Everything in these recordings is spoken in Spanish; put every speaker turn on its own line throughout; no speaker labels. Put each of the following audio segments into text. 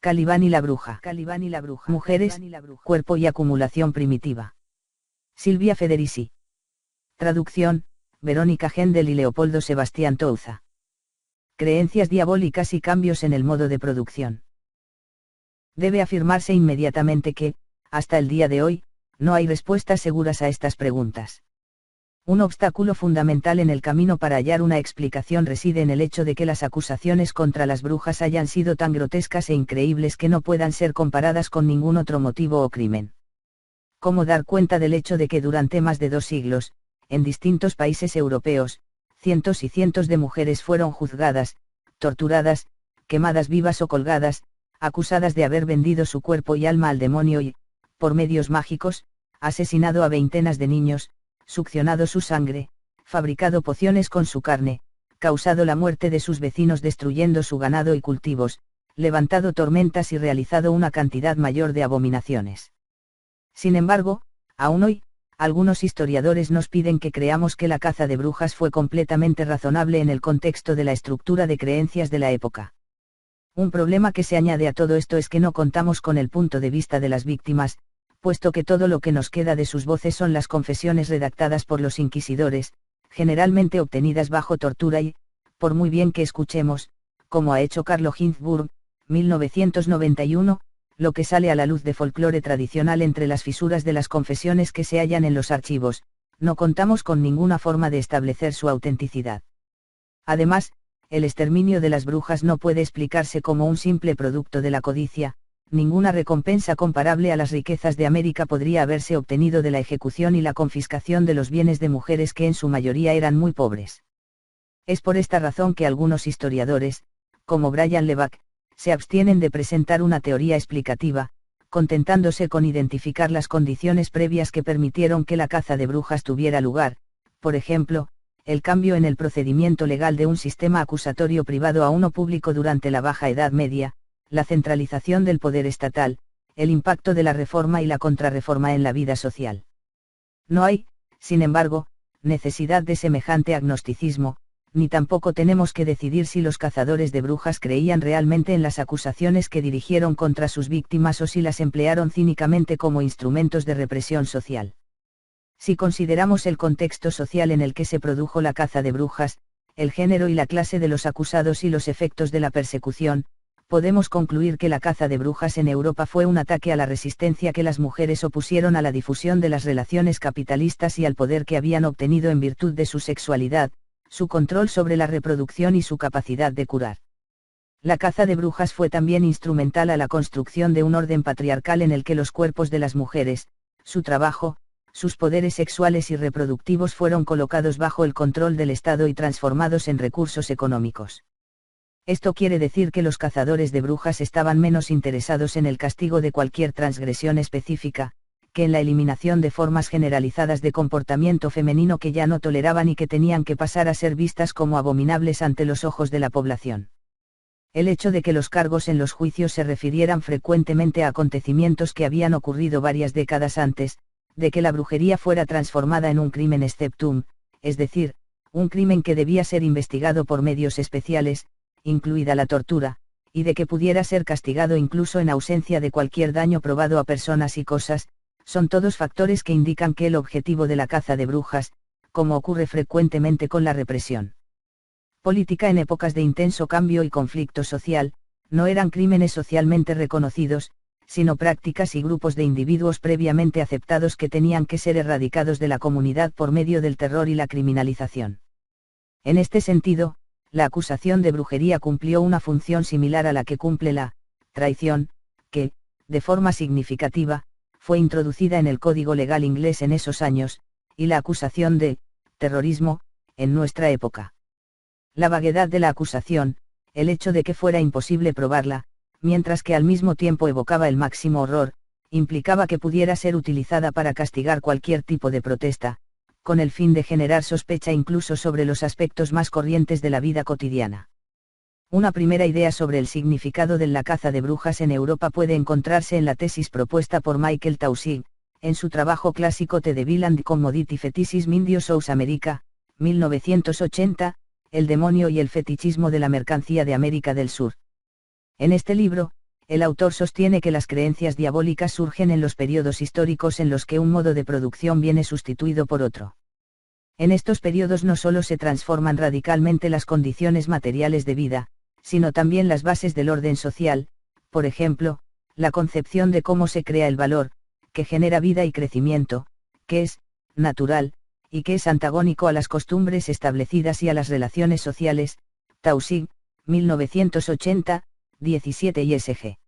Calibán y la bruja. Mujeres, cuerpo y acumulación primitiva. Silvia Federici. Traducción, Verónica Gendel y Leopoldo Sebastián Touza. Creencias diabólicas y cambios en el modo de producción. Debe afirmarse inmediatamente que, hasta el día de hoy, no hay respuestas seguras a estas preguntas. Un obstáculo fundamental en el camino para hallar una explicación reside en el hecho de que las acusaciones contra las brujas hayan sido tan grotescas e increíbles que no puedan ser comparadas con ningún otro motivo o crimen. ¿Cómo dar cuenta del hecho de que durante más de 2 siglos, en distintos países europeos, cientos y cientos de mujeres fueron juzgadas, torturadas, quemadas vivas o colgadas, acusadas de haber vendido su cuerpo y alma al demonio y, por medios mágicos, asesinado a veintenas de niños, succionado su sangre, fabricado pociones con su carne, causado la muerte de sus vecinos destruyendo su ganado y cultivos, levantado tormentas y realizado una cantidad mayor de abominaciones? Sin embargo, aún hoy, algunos historiadores nos piden que creamos que la caza de brujas fue completamente razonable en el contexto de la estructura de creencias de la época. Un problema que se añade a todo esto es que no contamos con el punto de vista de las víctimas, puesto que todo lo que nos queda de sus voces son las confesiones redactadas por los inquisidores, generalmente obtenidas bajo tortura y, por muy bien que escuchemos, como ha hecho Carlo Ginzburg, 1991, lo que sale a la luz de folclore tradicional entre las fisuras de las confesiones que se hallan en los archivos, no contamos con ninguna forma de establecer su autenticidad. Además, el exterminio de las brujas no puede explicarse como un simple producto de la codicia. Ninguna recompensa comparable a las riquezas de América podría haberse obtenido de la ejecución y la confiscación de los bienes de mujeres que en su mayoría eran muy pobres. Es por esta razón que algunos historiadores, como Brian Levac, se abstienen de presentar una teoría explicativa, contentándose con identificar las condiciones previas que permitieron que la caza de brujas tuviera lugar, por ejemplo, el cambio en el procedimiento legal de un sistema acusatorio privado a uno público durante la Baja Edad Media, la centralización del poder estatal, el impacto de la reforma y la contrarreforma en la vida social. No hay, sin embargo, necesidad de semejante agnosticismo, ni tampoco tenemos que decidir si los cazadores de brujas creían realmente en las acusaciones que dirigieron contra sus víctimas o si las emplearon cínicamente como instrumentos de represión social. Si consideramos el contexto social en el que se produjo la caza de brujas, el género y la clase de los acusados y los efectos de la persecución, podemos concluir que la caza de brujas en Europa fue un ataque a la resistencia que las mujeres opusieron a la difusión de las relaciones capitalistas y al poder que habían obtenido en virtud de su sexualidad, su control sobre la reproducción y su capacidad de curar. La caza de brujas fue también instrumental a la construcción de un orden patriarcal en el que los cuerpos de las mujeres, su trabajo, sus poderes sexuales y reproductivos fueron colocados bajo el control del Estado y transformados en recursos económicos. Esto quiere decir que los cazadores de brujas estaban menos interesados en el castigo de cualquier transgresión específica, que en la eliminación de formas generalizadas de comportamiento femenino que ya no toleraban y que tenían que pasar a ser vistas como abominables ante los ojos de la población. El hecho de que los cargos en los juicios se refirieran frecuentemente a acontecimientos que habían ocurrido varias décadas antes, de que la brujería fuera transformada en un crimen exceptum, es decir, un crimen que debía ser investigado por medios especiales, incluida la tortura, y de que pudiera ser castigado incluso en ausencia de cualquier daño probado a personas y cosas, son todos factores que indican que el objetivo de la caza de brujas, como ocurre frecuentemente con la represión política en épocas de intenso cambio y conflicto social, no eran crímenes socialmente reconocidos, sino prácticas y grupos de individuos previamente aceptados que tenían que ser erradicados de la comunidad por medio del terror y la criminalización. En este sentido, la acusación de brujería cumplió una función similar a la que cumple la traición, que, de forma significativa, fue introducida en el Código Legal inglés en esos años, y la acusación de terrorismo, en nuestra época. La vaguedad de la acusación, el hecho de que fuera imposible probarla, mientras que al mismo tiempo evocaba el máximo horror, implicaba que pudiera ser utilizada para castigar cualquier tipo de protesta, con el fin de generar sospecha incluso sobre los aspectos más corrientes de la vida cotidiana. Una primera idea sobre el significado de la caza de brujas en Europa puede encontrarse en la tesis propuesta por Michael Taussig, en su trabajo clásico The Devil and Commodity Fetishism in the South America, 1980, El demonio y el fetichismo de la mercancía de América del Sur. En este libro, el autor sostiene que las creencias diabólicas surgen en los periodos históricos en los que un modo de producción viene sustituido por otro. En estos periodos no solo se transforman radicalmente las condiciones materiales de vida, sino también las bases del orden social, por ejemplo, la concepción de cómo se crea el valor, que genera vida y crecimiento, que es natural, y que es antagónico a las costumbres establecidas y a las relaciones sociales. Taussig, 1980, 17 ISG.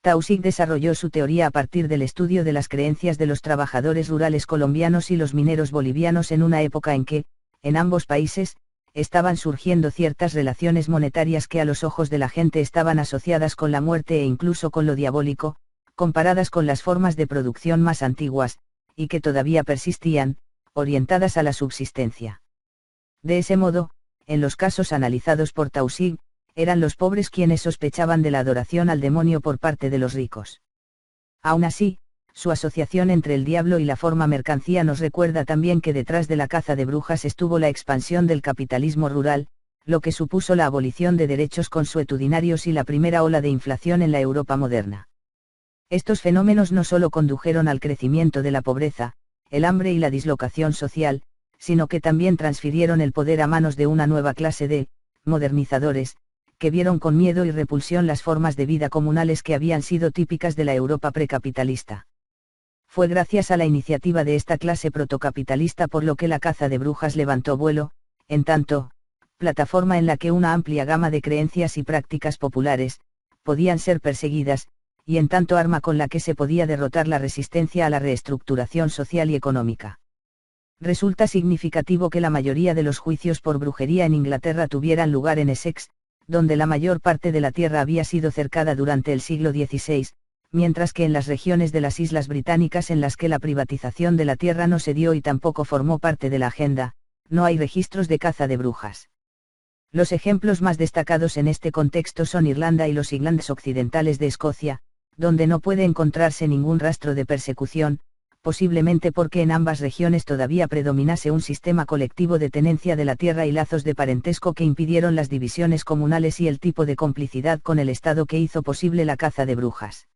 Taussig desarrolló su teoría a partir del estudio de las creencias de los trabajadores rurales colombianos y los mineros bolivianos en una época en que, en ambos países, estaban surgiendo ciertas relaciones monetarias que a los ojos de la gente estaban asociadas con la muerte e incluso con lo diabólico, comparadas con las formas de producción más antiguas, y que todavía persistían, orientadas a la subsistencia. De ese modo, en los casos analizados por Taussig, eran los pobres quienes sospechaban de la adoración al demonio por parte de los ricos. Aún así, su asociación entre el diablo y la forma mercancía nos recuerda también que detrás de la caza de brujas estuvo la expansión del capitalismo rural, lo que supuso la abolición de derechos consuetudinarios y la primera ola de inflación en la Europa moderna. Estos fenómenos no solo condujeron al crecimiento de la pobreza, el hambre y la dislocación social, sino que también transfirieron el poder a manos de una nueva clase de modernizadores, que vieron con miedo y repulsión las formas de vida comunales que habían sido típicas de la Europa precapitalista. Fue gracias a la iniciativa de esta clase protocapitalista por lo que la caza de brujas levantó vuelo, en tanto, plataforma en la que una amplia gama de creencias y prácticas populares, podían ser perseguidas, y en tanto arma con la que se podía derrotar la resistencia a la reestructuración social y económica. Resulta significativo que la mayoría de los juicios por brujería en Inglaterra tuvieran lugar en Essex, donde la mayor parte de la tierra había sido cercada durante el siglo XVI, mientras que en las regiones de las Islas Británicas en las que la privatización de la tierra no se dio y tampoco formó parte de la agenda, no hay registros de caza de brujas. Los ejemplos más destacados en este contexto son Irlanda y los Highlands occidentales de Escocia, donde no puede encontrarse ningún rastro de persecución, posiblemente porque en ambas regiones todavía predominase un sistema colectivo de tenencia de la tierra y lazos de parentesco que impidieron las divisiones comunales y el tipo de complicidad con el Estado que hizo posible la caza de brujas.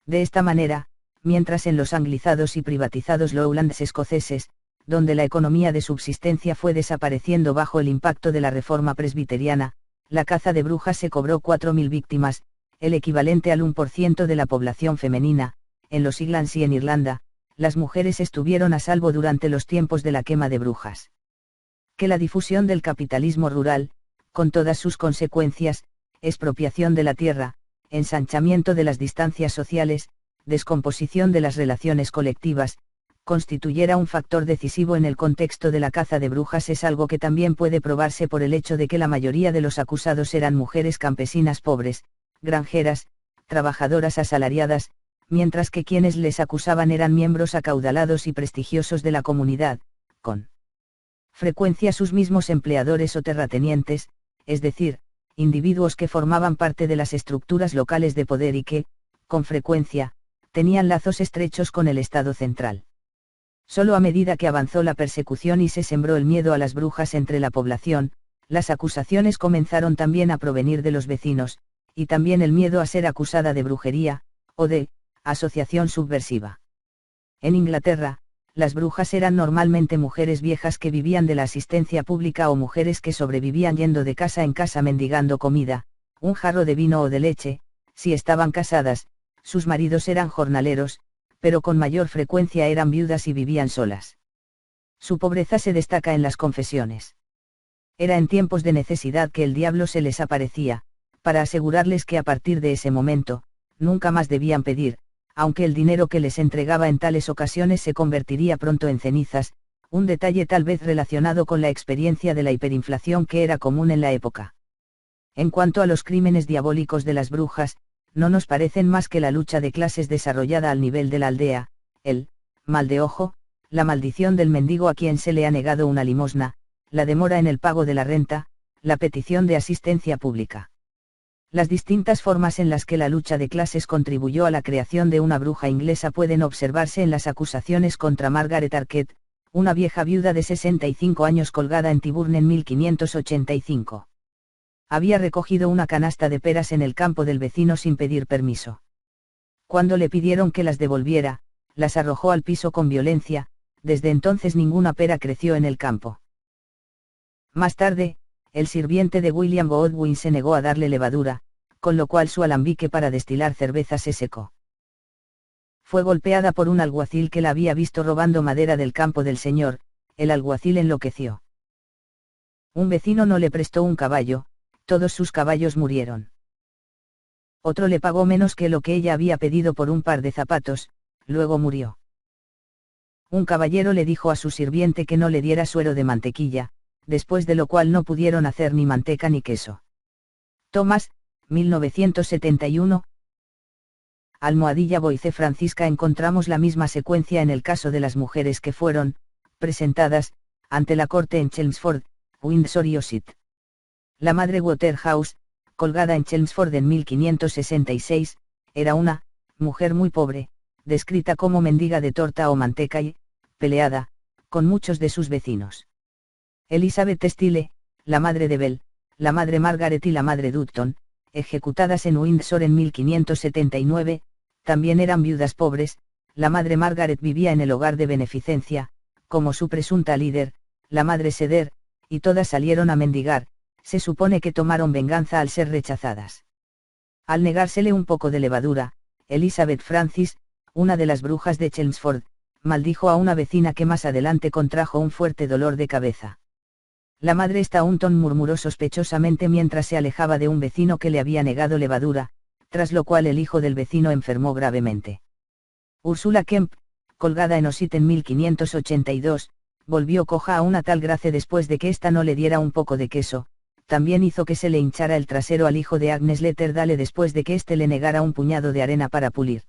De esta manera, mientras en los anglizados y privatizados Lowlands escoceses, donde la economía de subsistencia fue desapareciendo bajo el impacto de la reforma presbiteriana, la caza de brujas se cobró 4.000 víctimas, el equivalente al 1% de la población femenina. En los Highlands y en Irlanda, las mujeres estuvieron a salvo durante los tiempos de la quema de brujas. Que la difusión del capitalismo rural, con todas sus consecuencias, expropiación de la tierra, ensanchamiento de las distancias sociales, descomposición de las relaciones colectivas, constituyera un factor decisivo en el contexto de la caza de brujas es algo que también puede probarse por el hecho de que la mayoría de los acusados eran mujeres campesinas pobres, granjeras, trabajadoras asalariadas, mientras que quienes les acusaban eran miembros acaudalados y prestigiosos de la comunidad, con frecuencia sus mismos empleadores o terratenientes, es decir, individuos que formaban parte de las estructuras locales de poder y que, con frecuencia, tenían lazos estrechos con el Estado central. Solo a medida que avanzó la persecución y se sembró el miedo a las brujas entre la población, las acusaciones comenzaron también a provenir de los vecinos, y también el miedo a ser acusada de brujería, o de asociación subversiva. En Inglaterra, las brujas eran normalmente mujeres viejas que vivían de la asistencia pública o mujeres que sobrevivían yendo de casa en casa mendigando comida, un jarro de vino o de leche. Si estaban casadas, sus maridos eran jornaleros, pero con mayor frecuencia eran viudas y vivían solas. Su pobreza se destaca en las confesiones. Era en tiempos de necesidad que el diablo se les aparecía, para asegurarles que a partir de ese momento, nunca más debían pedir, aunque el dinero que les entregaba en tales ocasiones se convertiría pronto en cenizas, un detalle tal vez relacionado con la experiencia de la hiperinflación que era común en la época. En cuanto a los crímenes diabólicos de las brujas, no nos parecen más que la lucha de clases desarrollada al nivel de la aldea, el mal de ojo, la maldición del mendigo a quien se le ha negado una limosna, la demora en el pago de la renta, la petición de asistencia pública. Las distintas formas en las que la lucha de clases contribuyó a la creación de una bruja inglesa pueden observarse en las acusaciones contra Margaret Arquette, una vieja viuda de 65 años colgada en Tyburn en 1585. Había recogido una canasta de peras en el campo del vecino sin pedir permiso. Cuando le pidieron que las devolviera, las arrojó al piso con violencia. Desde entonces ninguna pera creció en el campo. Más tarde, el sirviente de William Godwin se negó a darle levadura, con lo cual su alambique para destilar cerveza se secó. Fue golpeada por un alguacil que la había visto robando madera del campo del señor. El alguacil enloqueció. Un vecino no le prestó un caballo, todos sus caballos murieron. Otro le pagó menos que lo que ella había pedido por un par de zapatos, luego murió. Un caballero le dijo a su sirviente que no le diera suero de mantequilla, después de lo cual no pudieron hacer ni manteca ni queso. Thomas, 1971. Almohadilla Boice Francisca. Encontramos la misma secuencia en el caso de las mujeres que fueron presentadas ante la corte en Chelmsford, Windsor y Ossett. La madre Waterhouse, colgada en Chelmsford en 1566, era una mujer muy pobre, descrita como mendiga de torta o manteca y peleada con muchos de sus vecinos. Elizabeth Steele, la madre de Bell, la madre Margaret y la madre Dutton, ejecutadas en Windsor en 1579, también eran viudas pobres. La madre Margaret vivía en el hogar de beneficencia, como su presunta líder, la madre Seder, y todas salieron a mendigar. Se supone que tomaron venganza al ser rechazadas. Al negársele un poco de levadura, Elizabeth Francis, una de las brujas de Chelmsford, maldijo a una vecina que más adelante contrajo un fuerte dolor de cabeza. La madre Staunton murmuró sospechosamente mientras se alejaba de un vecino que le había negado levadura, tras lo cual el hijo del vecino enfermó gravemente. Ursula Kemp, colgada en Ossett en 1582, volvió coja a una tal Grace después de que ésta no le diera un poco de queso. También hizo que se le hinchara el trasero al hijo de Agnes Letterdale después de que éste le negara un puñado de arena para pulir.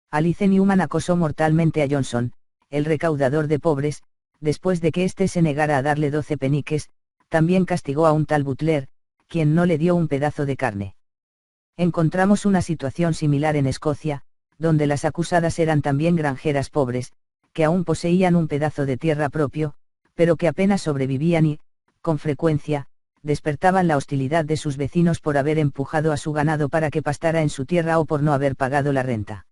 Alice Newman acosó mortalmente a Johnson, el recaudador de pobres, después de que éste se negara a darle 12 peniques. También castigó a un tal Butler, quien no le dio un pedazo de carne. Encontramos una situación similar en Escocia, donde las acusadas eran también granjeras pobres, que aún poseían un pedazo de tierra propio, pero que apenas sobrevivían y, con frecuencia, despertaban la hostilidad de sus vecinos por haber empujado a su ganado para que pastara en su tierra o por no haber pagado la renta.